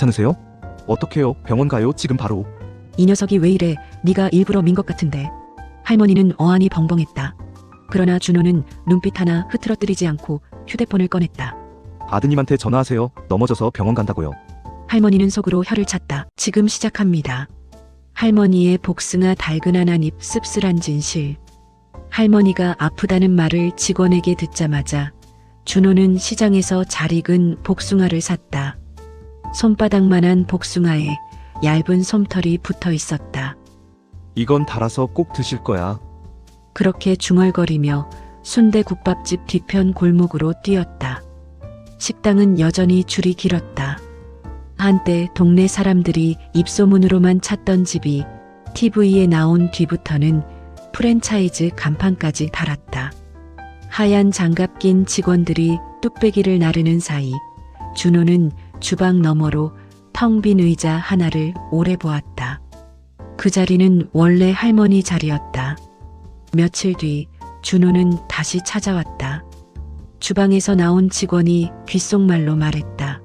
괜찮으세요? 어떡해요? 병원 가요, 지금 바로. 이 녀석이 왜 이래? 네가 일부러 민 것 같은데. 할머니는 어안이 벙벙했다. 그러나 준호는 눈빛 하나 흐트러뜨리지 않고 휴대폰을 꺼냈다. 아드님한테 전화하세요. 넘어져서 병원 간다고요. 할머니는 속으로 혀를 찼다. 지금 시작합니다. 할머니의 복숭아 달근한 한 입 씁쓸한 진실. 할머니가 아프다는 말을 직원에게 듣자마자 준호는 시장에서 잘 익은 복숭아를 샀다. 손바닥만한 복숭아에 얇은 솜털이 붙어 있었다. 이건 달아서 꼭 드실 거야. 그렇게 중얼거리며 순대국밥집 뒤편 골목으로 뛰었다. 식당은 여전히 줄이 길었다. 한때 동네 사람들이 입소문으로만 찾던 집이 TV에 나온 뒤부터는 프랜차이즈 간판까지 달았다. 하얀 장갑 낀 직원들이 뚝배기를 나르는 사이 준호는 주방 너머로 텅 빈 의자 하나를 오래 보았다. 그 자리는 원래 할머니 자리였다. 며칠 뒤 준호는 다시 찾아왔다. 주방에서 나온 직원이 귓속말로 말했다.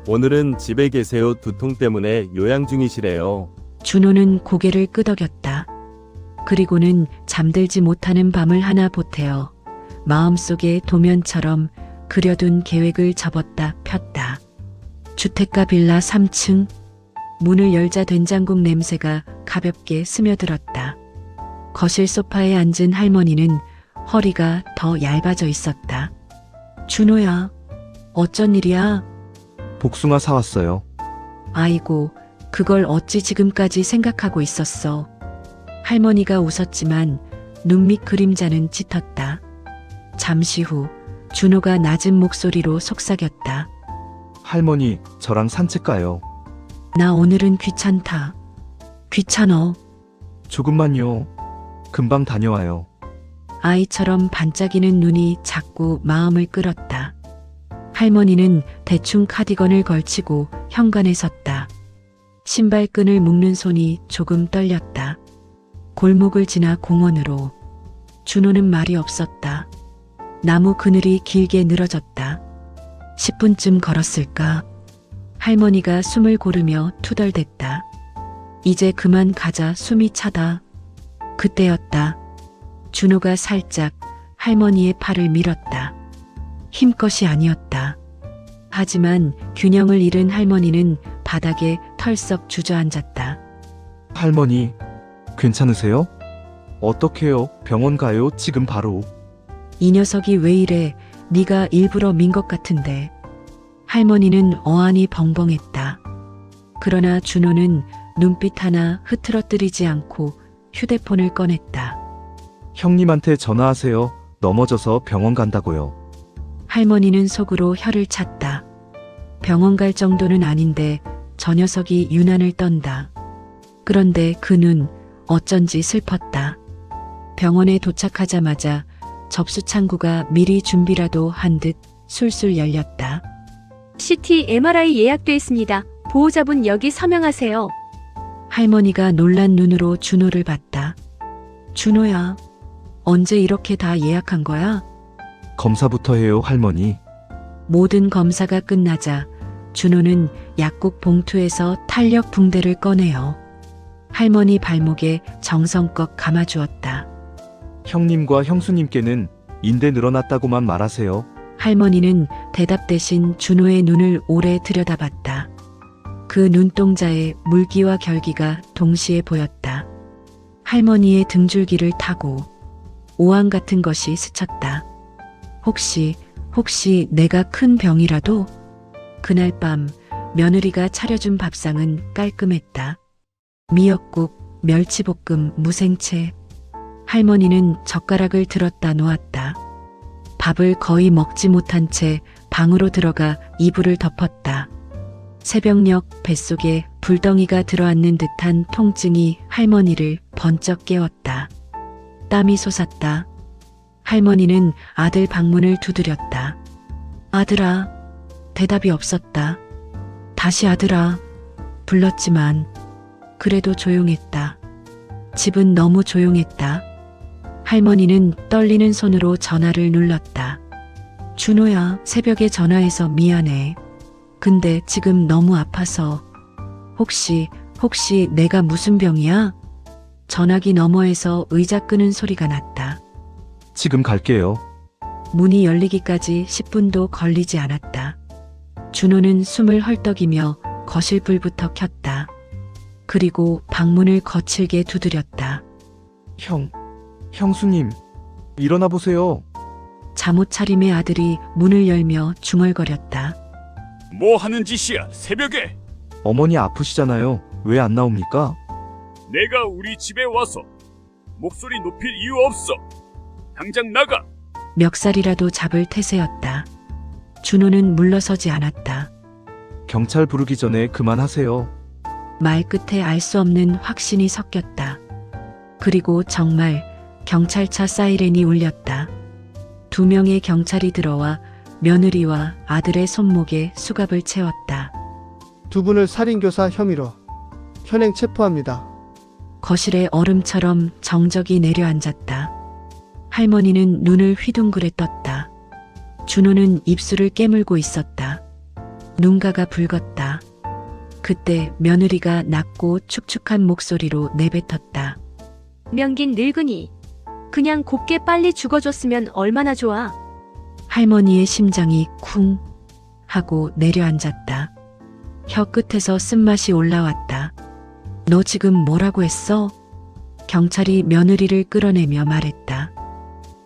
오늘은 집에 계세요. 두통 때문에 요양 중이시래요. 준호는 고개를 끄덕였다. 그리고는 잠들지 못하는 밤을 하나 보태어 마음속에 도면처럼 그려둔 계획을 접었다 폈다. 주택가 빌라 3층. 문을 열자 된장국 냄새가 가볍게 스며들었다. 거실 소파에 앉은 할머니는 허리가 더 얇아져 있었다. 준호야, 어쩐 일이야? 복숭아 사왔어요. 아이고, 그걸 어찌 지금까지 생각하고 있었어. 할머니가 웃었지만 눈밑 그림자는 짙었다. 잠시 후 준호가 낮은 목소리로 속삭였다. 할머니, 저랑 산책 가요. 나 오늘은 귀찮다. 귀찮어. 조금만요. 금방 다녀와요. 아이처럼 반짝이는 눈이 자꾸 마음을 끌었다. 할머니는 대충 카디건을 걸치고 현관에 섰다. 신발끈을 묶는 손이 조금 떨렸다. 골목을 지나 공원으로. 준호는 말이 없었다. 나무 그늘이 길게 늘어졌다. 10분쯤 걸었을까? 할머니가 숨을 고르며 투덜댔다. 이제 그만 가자. 숨이 차다. 그때였다. 준호가 살짝 할머니의 팔을 밀었다. 힘껏이 아니었다. 하지만 균형을 잃은 할머니는 바닥에 털썩 주저앉았다. 할머니, 괜찮으세요? 어떡해요? 병원 가요, 지금 바로. 이 녀석이 왜 이래? 네가 일부러 민 것 같은데. 할머니는 어안이 벙벙했다. 그러나 준호는 눈빛 하나 흐트러뜨리지 않고 휴대폰을 꺼냈다. 형님한테 전화하세요. 넘어져서 병원 간다고요. 할머니는 속으로 혀를 찼다. 병원 갈 정도는 아닌데 저 녀석이 유난을 떤다. 그런데 그 눈 어쩐지 슬펐다. 병원에 도착하자마자 접수 창구가 미리 준비라도 한 듯 술술 열렸다. CT MRI 예약돼 있습니다. 보호자분 여기 서명하세요. 할머니가 놀란 눈으로 준호를 봤다. 준호야, 언제 이렇게 다 예약한 거야? 검사부터 해요, 할머니. 모든 검사가 끝나자 준호는 약국 봉투에서 탄력 붕대를 꺼내어 할머니 발목에 정성껏 감아주었다. 형님과 형수님께는 인대 늘어났다고만 말하세요. 할머니는 대답 대신 준호의 눈을 오래 들여다봤다. 그 눈동자에 물기와 결기가 동시에 보였다. 할머니의 등줄기를 타고 오한 같은 것이 스쳤다. 혹시 내가 큰 병이라도? 그날 밤 며느리가 차려준 밥상은 깔끔했다. 미역국, 멸치볶음, 무생채. 할머니는 젓가락을 들었다 놓았다. 밥을 거의 먹지 못한 채 방으로 들어가 이불을 덮었다. 새벽녘 뱃속에 불덩이가 들어앉는 듯한 통증이 할머니를 번쩍 깨웠다. 땀이 솟았다. 할머니는 아들 방문을 두드렸다. 아들아. 대답이 없었다. 다시 아들아. 불렀지만 그래도 조용했다. 집은 너무 조용했다. 할머니는 떨리는 손으로 전화를 눌렀다. 준호야, 새벽에 전화해서 미안해. 근데 지금 너무 아파서. 혹시 내가 무슨 병이야? 전화기 너머에서 의자 끄는 소리가 났다. 지금 갈게요. 문이 열리기까지 10분도 걸리지 않았다. 준호는 숨을 헐떡이며 거실 불부터 켰다. 그리고 방문을 거칠게 두드렸다. 형수님, 일어나 보세요. 잠옷 차림의 아들이 문을 열며 중얼거렸다. 뭐 하는 짓이야, 새벽에? 어머니 아프시잖아요. 왜 안 나옵니까? 내가 우리 집에 와서 목소리 높일 이유 없어. 당장 나가. 멱살이라도 잡을 태세였다. 준호는 물러서지 않았다. 경찰 부르기 전에 그만하세요. 말 끝에 알 수 없는 확신이 섞였다. 그리고 정말 경찰차 사이렌이 울렸다. 2명의 경찰이 들어와 며느리와 아들의 손목에 수갑을 채웠다. 두 분을 살인교사 혐의로 현행 체포합니다. 거실에 얼음처럼 정적이 내려앉았다. 할머니는 눈을 휘둥그레 떴다. 준호는 입술을 깨물고 있었다. 눈가가 붉었다. 그때 며느리가 낮고 축축한 목소리로 내뱉었다. 명긴 늙은이. 그냥 곱게 빨리 죽어줬으면 얼마나 좋아. 할머니의 심장이 쿵 하고 내려앉았다. 혀 끝에서 쓴맛이 올라왔다. 너 지금 뭐라고 했어? 경찰이 며느리를 끌어내며 말했다.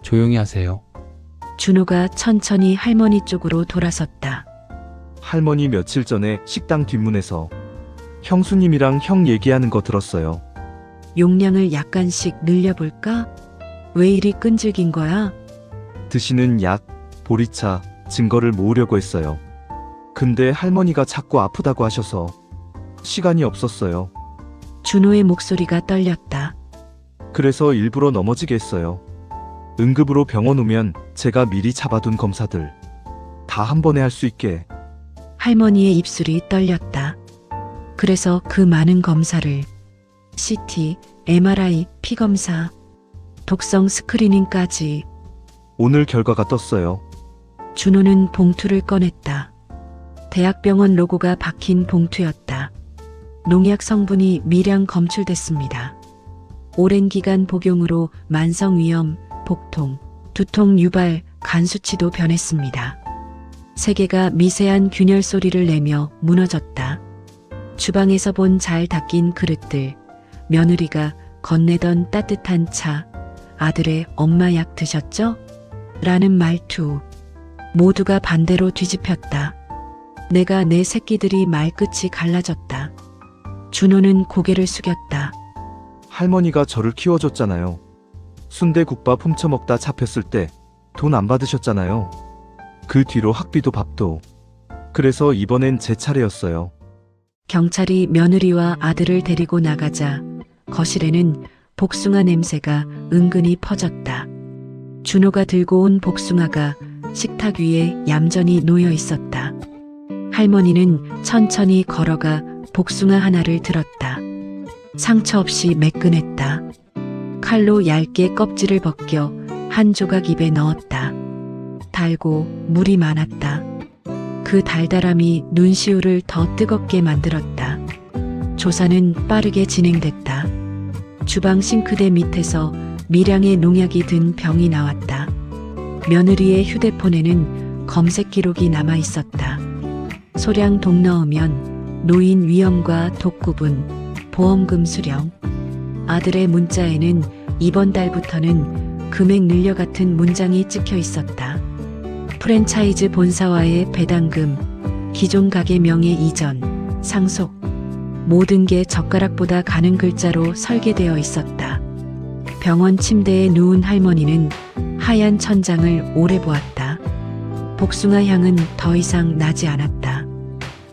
조용히 하세요. 준호가 천천히 할머니 쪽으로 돌아섰다. 할머니 며칠 전에 식당 뒷문에서 형수님이랑 형 얘기하는 거 들었어요. 용량을 약간씩 늘려볼까? 왜 이리 끈질긴 거야? 드시는 약, 보리차, 증거를 모으려고 했어요. 근데 할머니가 자꾸 아프다고 하셔서 시간이 없었어요. 준호의 목소리가 떨렸다. 그래서 일부러 넘어지게 했어요. 응급으로 병원 오면 제가 미리 잡아둔 검사들 다 한 번에 할 수 있게. 할머니의 입술이 떨렸다. 그래서 그 많은 검사를 CT, MRI, 피검사, 독성 스크리닝까지. 오늘 결과가 떴어요. 준호는 봉투를 꺼냈다. 대학병원 로고가 박힌 봉투였다. 농약 성분이 미량 검출됐습니다. 오랜 기간 복용으로 만성위염, 복통, 두통 유발, 간 수치도 변했습니다. 세계가 미세한 균열 소리를 내며 무너졌다. 주방에서 본 잘 닦인 그릇들, 며느리가 건네던 따뜻한 차, 아들의 엄마 약 드셨죠? 라는 말투. 모두가 반대로 뒤집혔다. 내가 내 새끼들이 말끝이 갈라졌다. 준호는 고개를 숙였다. 할머니가 저를 키워줬잖아요. 순대국밥 훔쳐먹다 잡혔을 때 돈 안 받으셨잖아요. 그 뒤로 학비도 밥도. 그래서 이번엔 제 차례였어요. 경찰이 며느리와 아들을 데리고 나가자 거실에는 복숭아 냄새가 은근히 퍼졌다. 준호가 들고 온 복숭아가 식탁 위에 얌전히 놓여 있었다. 할머니는 천천히 걸어가 복숭아 하나를 들었다. 상처 없이 매끈했다. 칼로 얇게 껍질을 벗겨 한 조각 입에 넣었다. 달고 물이 많았다. 그 달달함이 눈시울을 더 뜨겁게 만들었다. 조사는 빠르게 진행됐다. 주방 싱크대 밑에서 미량의 농약이 든 병이 나왔다. 며느리의 휴대폰에는 검색 기록이 남아 있었다. 소량 독 넣으면 노인 위험과 독 구분, 보험금 수령. 아들의 문자에는 이번 달부터는 금액 늘려 같은 문장이 찍혀 있었다. 프랜차이즈 본사와의 배당금, 기존 가게 명예 이전, 상속. 모든 게 젓가락보다 가는 글자로 설계되어 있었다. 병원 침대에 누운 할머니는 하얀 천장을 오래 보았다. 복숭아 향은 더 이상 나지 않았다.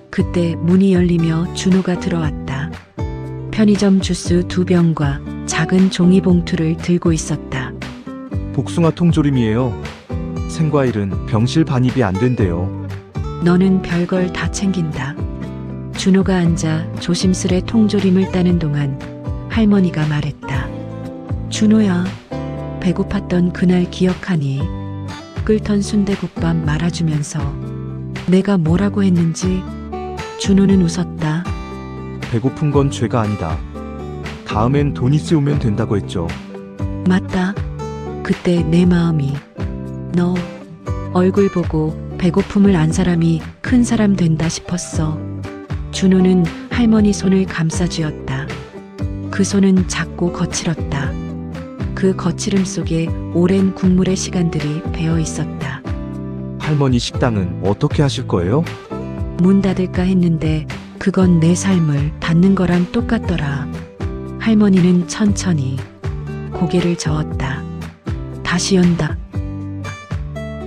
그때 문이 열리며 준호가 들어왔다. 편의점 주스 2병과 작은 종이봉투를 들고 있었다. 복숭아 통조림이에요. 생과일은 병실 반입이 안 된대요. 너는 별걸 다 챙긴다. 준호가 앉아 조심스레 통조림을 따는 동안 할머니가 말했다. 준호야, 배고팠던 그날 기억하니? 끓던 순대국밥 말아주면서 내가 뭐라고 했는지 준호는 웃었다. 배고픈 건 죄가 아니다. 다음엔 돈 있으면 된다고 했죠. 맞다. 그때 내 마음이 너 얼굴 보고 배고픔을 안 사람이 큰 사람 된다 싶었어. 준호는 할머니 손을 감싸쥐었다. 그 손은 작고 거칠었다. 그 거칠음 속에 오랜 국물의 시간들이 배어 있었다. 할머니 식당은 어떻게 하실 거예요? 문 닫을까 했는데 그건 내 삶을 닫는 거랑 똑같더라. 할머니는 천천히 고개를 저었다. 다시 연다.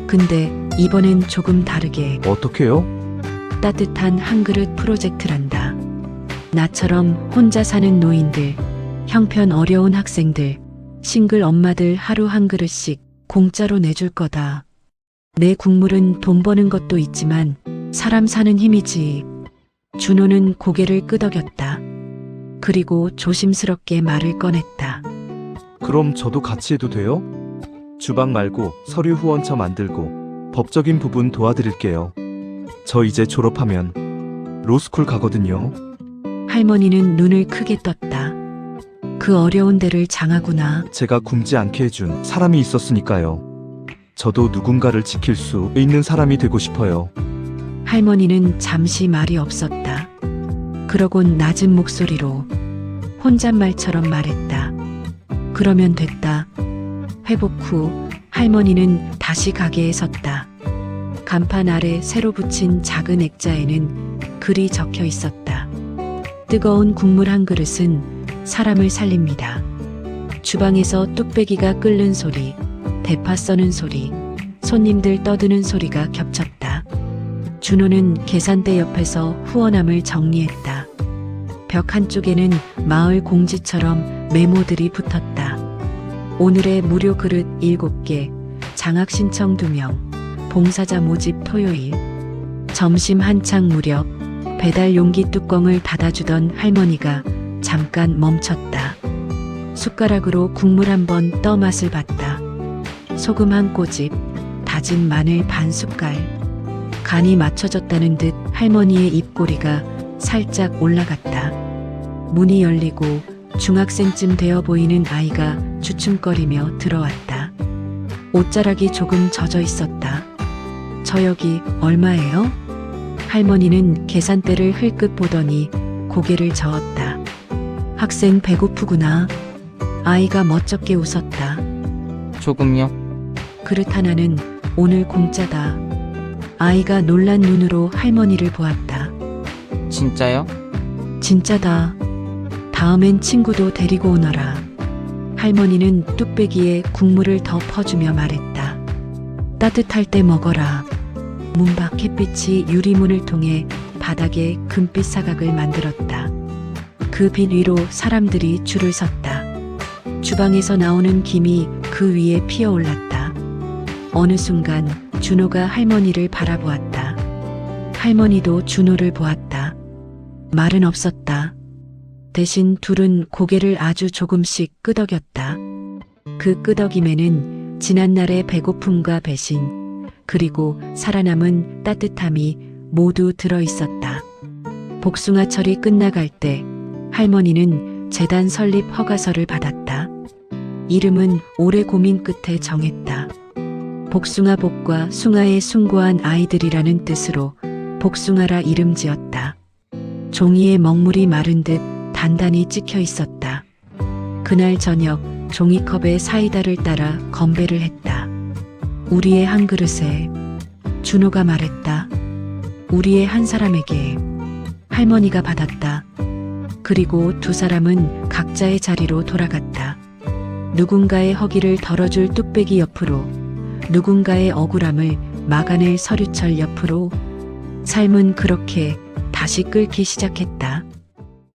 근데 이번엔 조금 다르게 어떻게요? 따뜻한 한 그릇 프로젝트란다. 나처럼 혼자 사는 노인들, 형편 어려운 학생들, 싱글 엄마들 하루 한 그릇씩 공짜로 내줄 거다. 내 국물은 돈 버는 것도 있지만 사람 사는 힘이지. 준호는 고개를 끄덕였다. 그리고 조심스럽게 말을 꺼냈다. 그럼 저도 같이 해도 돼요? 주방 말고 서류 후원처 만들고 법적인 부분 도와드릴게요. 저 이제 졸업하면 로스쿨 가거든요. 할머니는 눈을 크게 떴다. 그 어려운 데를 장하구나. 제가 굶지 않게 해준 사람이 있었으니까요. 저도 누군가를 지킬 수 있는 사람이 되고 싶어요. 할머니는 잠시 말이 없었다. 그러곤 낮은 목소리로 혼잣말처럼 말했다. 그러면 됐다. 회복 후 할머니는 다시 가게에 섰다. 간판 아래 새로 붙인 작은 액자에는 글이 적혀 있었다. 뜨거운 국물 한 그릇은 사람을 살립니다. 주방에서 뚝배기가 끓는 소리, 대파 써는 소리, 손님들 떠드는 소리가 겹쳤다. 준호는 계산대 옆에서 후원함을 정리했다. 벽 한쪽에는 마을 공지처럼 메모들이 붙었다. 오늘의 무료 그릇 7개, 장학 신청 2명, 봉사자 모집 토요일. 점심 한창 무렵 배달 용기 뚜껑을 닫아주던 할머니가 잠깐 멈췄다. 숟가락으로 국물 한 번 떠 맛을 봤다. 소금 한 꼬집, 다진 마늘 반 숟갈. 간이 맞춰졌다는 듯 할머니의 입꼬리가 살짝 올라갔다. 문이 열리고 중학생쯤 되어 보이는 아이가 주춤거리며 들어왔다. 옷자락이 조금 젖어 있었다. 저 여기 얼마예요? 할머니는 계산대를 흘끗 보더니 고개를 저었다. 학생 배고프구나. 아이가 멋쩍게 웃었다. 조금요? 그릇 하나는 오늘 공짜다. 아이가 놀란 눈으로 할머니를 보았다. 진짜요? 진짜다. 다음엔 친구도 데리고 오너라. 할머니는 뚝배기에 국물을 더 퍼주며 말했다. 따뜻할 때 먹어라. 문 밖 햇빛이 유리문을 통해 바닥에 금빛 사각을 만들었다. 그 빛 위로 사람들이 줄을 섰다. 주방에서 나오는 김이 그 위에 피어올랐다. 어느 순간 준호가 할머니를 바라보았다. 할머니도 준호를 보았다. 말은 없었다. 대신 둘은 고개를 아주 조금씩 끄덕였다. 그 끄덕임에는 지난날의 배고픔과 배신, 그리고 살아남은 따뜻함이 모두 들어있었다. 복숭아철이 끝나갈 때 할머니는 재단 설립 허가서를 받았다. 이름은 오래 고민 끝에 정했다. 복숭아복과 숭아에 숭고한 아이들이라는 뜻으로 복숭아라 이름 지었다. 종이에 먹물이 마른 듯 단단히 찍혀 있었다. 그날 저녁 종이컵에 사이다를 따라 건배를 했다. 우리의 한 그릇에. 준호가 말했다. 우리의 한 사람에게. 할머니가 받았다. 그리고 두 사람은 각자의 자리로 돌아갔다. 누군가의 허기를 덜어줄 뚝배기 옆으로, 누군가의 억울함을 막아낼 서류철 옆으로. 삶은 그렇게 다시 끓기 시작했다.